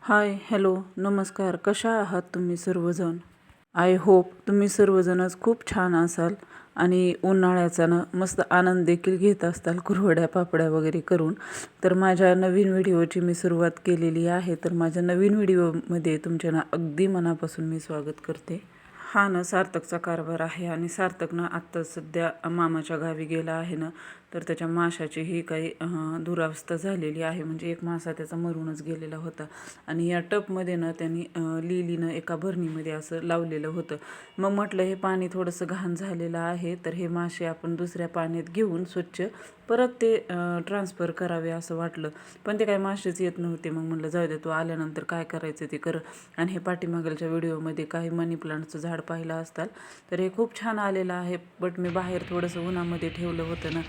हाय, hello, नमस्कार. कशा आहात तुम्ही सर्वजण? आय होप तुम्ही सर्वजणच खूप छान असाल आणि उन्हाळ्याचा ना मस्त आनंद देखील घेत असताल कुरवड्या पापड्या वगैरे करून. तर माझ्या नवीन व्हिडिओची मी सुरुवात केलेली आहे. तर माझ्या नवीन व्हिडिओमध्ये तुमच्या ना अगदी मनापासून मी स्वागत करते. हा ना सार्थकचा कारभार आहे आणि सार्थक ना आत्ता सध्या मामाच्या गावी गेला आहे ना, तर त्याच्या माशाची ही काही दुरावस्था झालेली आहे. म्हणजे एक मासा त्याचा मरूनच गेलेला होता आणि या टबमध्ये ना त्यांनी लिलीनं एका भरणीमध्ये असं लावलेलं होतं. मग म्हटलं हे पाणी थोडंसं घाण झालेलं आहे, तर हे मासे आपण दुसऱ्या पाण्यात घेऊन स्वच्छ परत ते ट्रान्सफर करावे असं वाटलं. पण ते काही मासेच येत नव्हते. मग म्हटलं जाऊ दे, तू आल्यानंतर काय करायचं ते कर. आणि हे पाठीमागलच्या व्हिडिओमध्ये काही मनी प्लांटचं झाड पाहिलं असताल, तर हे खूप छान आलेलं आहे. बट मी बाहेर थोडंसं उन्हामध्ये ठेवलं होतं ना,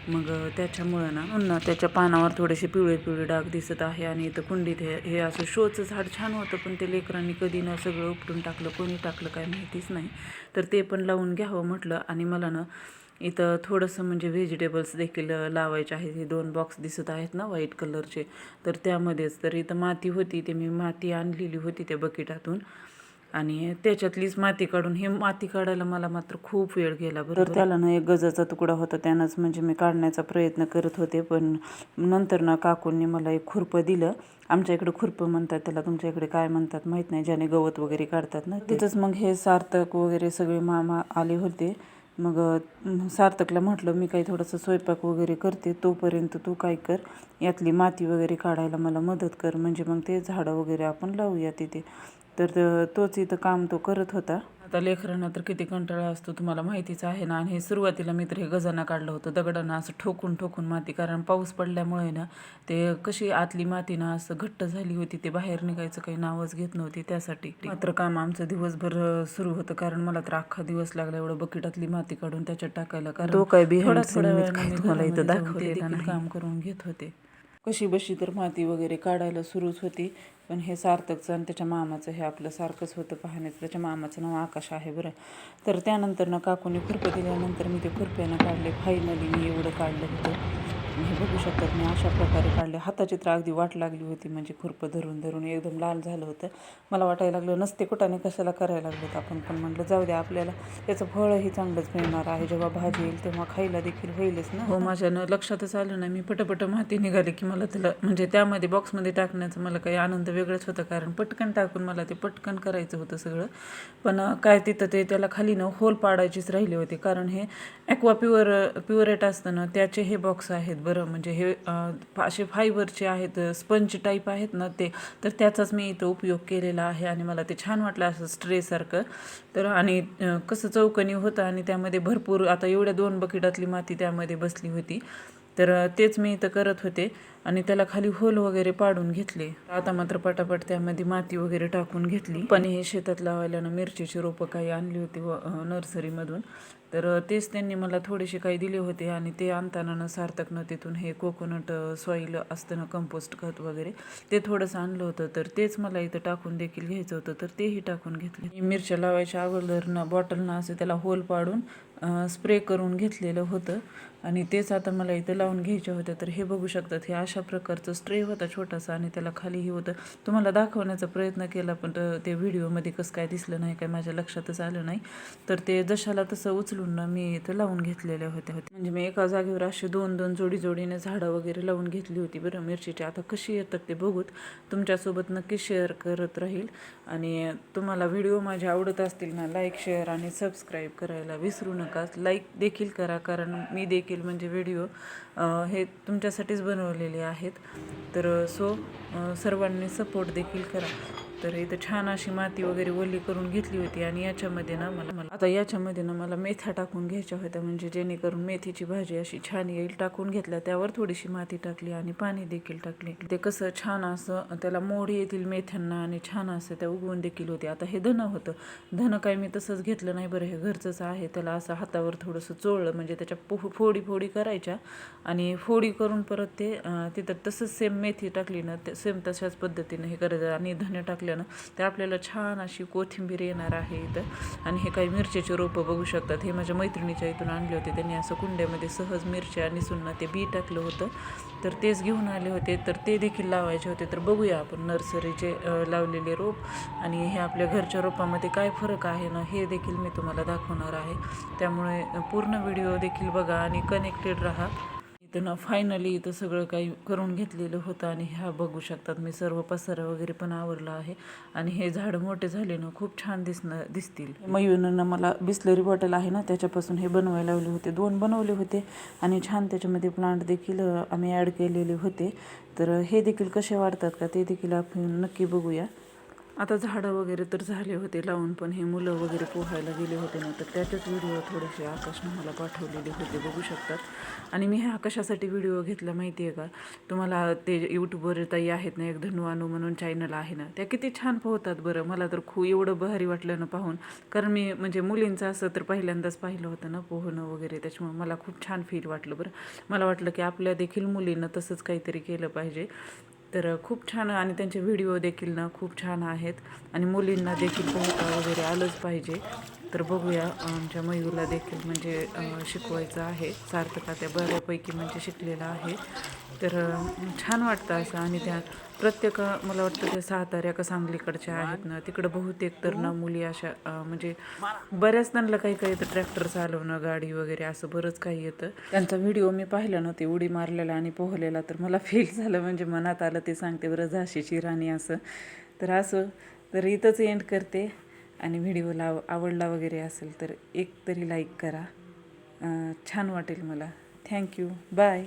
मग त्याच्यामुळं ना त्याच्या पानावर थोडेसे पिवळे पिवळे डाग दिसत आहे. आणि इथं कुंडीत हे असं शोचं झाड छान होतं, पण ते लेकरांनी कधी ना सगळं उपटून टाकलं. कोणी टाकलं काय माहितीच नाही. तर ते पण लावून घ्यावं म्हटलं. आणि मला ना इथं थोडंसं म्हणजे व्हेजिटेबल्स देखील लावायचे आहेत. हे 2 बॉक्स दिसत आहेत ना व्हाईट कलरचे, तर त्यामध्येच. तर इथं माती होती, ते मी माती आणलेली होती त्या बकेटातून आणि त्याच्यातलीच माती काढून, हे माती काढायला मला मात्र खूप वेळ गेला बरं. तर त्याला ना एक गजाचा तुकडा होता, त्यानंच म्हणजे मी काढण्याचा प्रयत्न करत होते. पण नंतर ना काकूंनी मला एक खुरपं दिलं. आमच्या इकडे खुरपं म्हणतात त्याला, तुमच्या इकडे काय म्हणतात माहीत नाही, ज्याने गवत वगैरे काढतात ना. तिथंच मग हे सार्थक वगैरे सगळे मामा आले होते. मग सार्थकला म्हटलं मी काही थोडंसं स्वयंपाक वगैरे करते, तोपर्यंत तू काय कर, यातली माती वगैरे काढायला मला मदत कर, म्हणजे मग ते झाडं वगैरे आपण लावूया तिथे. तर तोच इथं काम तो करत होता. आता लेकरांना तर किती कंटाळा असतो तुम्हाला माहितीच आहे ना. आणि हे सुरुवातीला मी तर हे गजानं काढलं होतं, दगडांना असं ठोकून ठोकून माती, कारण पाऊस पडल्यामुळे ना ते कशी आतली माती ना असं घट्ट झाली होती, ते बाहेर निघायचं काही नावच घेत नव्हती. त्यासाठी मात्र काम आमचं दिवसभर सुरू होतं, कारण मला तर अख्खा दिवस लागला एवढं बकेटातली माती काढून त्याच्यात टाकायला. कारण तो काय थोड्या वेळाने तुम्हाला इथं दाखवलेलं नाही, काम करून घेत होते. कशी बशी तर माती वगैरे काढायला सुरूच होती. पण हे सार्थकचं आणि त्याच्या मामाचं हे आपलं सारखंच होतं पाहण्याचं. त्याच्या मामाचं नाव आकाश आहे बरं. तर त्यानंतर ना काकूने खुरपं दिल्यानंतर मी ते खुरप्यानं काढले. फायनली मी एवढं काढलं होतं. हे बघू शकतात मी अशा प्रकारे काढले. हाताची तर अगदी वाट लागली होती, म्हणजे खुरपं धरून धरून एकदम लाल झालं होतं. मला वाटायला लागलं नसते कुठाने कशाला करायला लागलं आपण, पण म्हटलं जाऊ द्या, आपल्याला त्याचं फळही चांगलंच मिळणार आहे. जेव्हा भाजी येईल तेव्हा खायला देखील होईलच ना. हो, माझ्यानं लक्षातच आलं नाही. मी पटपट माती निघाली की मला त्याला म्हणजे त्यामध्ये बॉक्समध्ये टाकण्याचा मला काही आनंद वेगळंच होता, कारण पटकन टाकून मला ते पटकन करायचं होतं सगळं. पण काय तिथं ते त्याला खाली ना होल पाडायचीच राहिली होती, कारण हे ॲक्वा प्युरेट असतं ना त्याचे हे बॉक्स आहेत बरं. म्हणजे हे असे फायबरचे आहेत, स्पंज टाईप आहेत ना ते. तर त्याचाच मी इथं उपयोग केलेला आहे आणि मला ते छान वाटलं असं स्ट्रेसारखं. तर आणि कसं चौकनी होतं आणि त्यामध्ये भरपूर, आता एवढ्या 2 बकेटातली माती त्यामध्ये बसली होती. तर तेच मी इथं करत होते आणि त्याला खाली होल वगैरे पाडून घेतले. आता मात्र पटापट त्यामध्ये माती वगैरे टाकून घेतली. पण हे शेतात लावायला ना मिरचीची रोपं काही आणली होती नर्सरीमधून. तर तेच त्यांनी मला थोडेसे काही दिले होते आणि ते आणताना ना सार्थकनं तिथून हे कोकोनट सॉईल असतं ना, कंपोस्ट खत वगैरे, ते थोडंसं आणलं होतं. तर तेच मला इथं टाकून देखील घ्यायचं होतं, तर तेही टाकून घेतले. मिरच्या लावायच्या अगोदर ना बॉटलनं असं त्याला होल पाडून स्प्रे करून घेतलेलं होतं आणि तेच आता मला इथं लावून घ्यायच्या होत्या. तर हे बघू शकतात, हे अशा प्रकारचं स्ट्रे होता छोटासा आणि त्याला खालीही होतं. तुम्हाला दाखवण्याचा प्रयत्न केला, पण ते व्हिडिओमध्ये कसं काय दिसलं नाही, काय माझ्या लक्षातच आलं नाही. तर ते जशाला तसं उचलून ना मी इथं लावून घेतलेल्या होत्या. म्हणजे मी एका जागेवर अशी 2-2 जोडीने झाडं वगैरे लावून घेतली होती बरं मिरचीची. आता कशी येतात ते बघूत, तुमच्यासोबत नक्की शेअर करत राहील. आणि तुम्हाला व्हिडिओ माझे आवडत असतील ना, लाईक, शेअर आणि सबस्क्राईब करायला विसरू नका. लाईक देखील करा, कारण मी देखील म्हणजे व्हिडिओ हे तुमच्यासाठीच बनवलेले आहेत. तर सर्वांनी सपोर्ट देखील करा. तर इथं छान अशी माती वगैरे ओली करून घेतली होती आणि याच्यामध्ये ना मला मेथ्या टाकून घ्यायच्या होत्या, म्हणजे जेणेकरून मेथीची भाजी अशी छान येईल. टाकून घेतल्या, त्यावर थोडीशी माती टाकली आणि पाणी देखील टाकले. ते कसं छान असं त्याला मोड येतील मेथ्यांना आणि छान असं त्या उगवून देखील होते. आता हे धनं होतं. धनं काय मी तसंच घेतलं नाही बरं, हे घरचंच आहे. त्याला असं हातावर थोडंसं चोळलं, म्हणजे त्याच्या फोडी फोडी करायच्या आणि फोडी करून परत ते तिथं तसंच सेम मेथी टाकली ना, ते सेम तशाच पद्धतीनं हे करायचं. आणि धने टाकल्यावर केलं ना तर आपल्याला छान अशी कोथिंबीर येणार आहे इथं. आणि हे काही मिरच्याचे रोपं बघू शकतात, हे माझ्या मैत्रिणीच्या इथून आणले होते. त्यांनी असं कुंड्यामध्ये सहज मिरच्या निसून ते बी टाकलं होतं, तर तेच घेऊन आले होते. तर ते देखील लावायचे होते. तर बघूया आपण नर्सरीचे लावलेले रोप आणि हे आपल्या घरच्या रोपामध्ये काय फरक आहे ना हे देखील मी तुम्हाला दाखवणार आहे. त्यामुळे पूर्ण व्हिडिओ देखील बघा आणि कनेक्टेड राहा. इथं ना फायनली इथं सगळं काही करून घेतलेलं होतं आणि ह्या बघू शकतात मी सर्व पसारा वगैरे पण आवरला आहे. आणि हे झाडं मोठे झाले ना खूप छान दिसतील. मयूरनं मला बिस्लरी बॉटल आहे ना त्याच्यापासून हे बनवायला लावले होते, 2 बनवले होते आणि छान त्याच्यामध्ये प्लांट देखील आम्ही ॲड केलेले होते. तर हे देखील कसे वाढतात का ते देखील आपण नक्की बघूया. आता झाडं वगैरे तर झाले होते लावून, पण हे मुलं वगैरे पोहायला गेले होते ना तर त्याचेच व्हिडिओ थोडेसे आकाशनं मला पाठवलेले होते, बघू शकतात. आणि मी ह्या कशासाठी व्हिडिओ घेतला माहिती आहे का, तुम्हाला ते यूट्यूबवर ताई आहेत ना, एक धनुवानू म्हणून चॅनल आहे ना, त्या किती छान पोहतात बरं. मला तर खूप एवढं भारी वाटलं ना पाहून, कारण मी म्हणजे मुलींचं असं तर पहिल्यांदाच पाहिलं होतं ना पोहणं वगैरे, त्याच्यामुळे मला खूप छान फील वाटलं बरं. मला वाटलं की आपल्या देखील मुलींना तसंच काहीतरी केलं पाहिजे. तर खूप छान आणि त्यांचे व्हिडिओ देखील ना खूप छान आहेत आणि मुलींना देखील पोहता वगैरे आलंच पाहिजे. तर बघूया, आमच्या मयूरला देखील म्हणजे शिकवायचं आहे. सार्थका त्या बऱ्यापैकी म्हणजे शिकलेला आहे. तर छान वाटतं असं. आणि त्या प्रत्येक मला वाटतं त्या साताऱ्या का सांगलीकडच्या आहेत ना, तिकडं बहुतेक तर ना मुली अशा म्हणजे बऱ्याच त्यांना काही काही येतं, ट्रॅक्टर चालवणं, गाडी वगैरे असं बरंच काही येतं. त्यांचा व्हिडिओ मी पाहिला ना, ते उडी मारलेला आणि पोहलेला, तर मला फील झालं, म्हणजे मनात आलं ते सांगते बरं, झाशीची राणी असं. तर असं तर इथंच एंड करते. आणि व्हिडिओला आवडला वगैरे असेल तर एक तरी लाईक करा, छान वाटेल मला. Thank you, bye.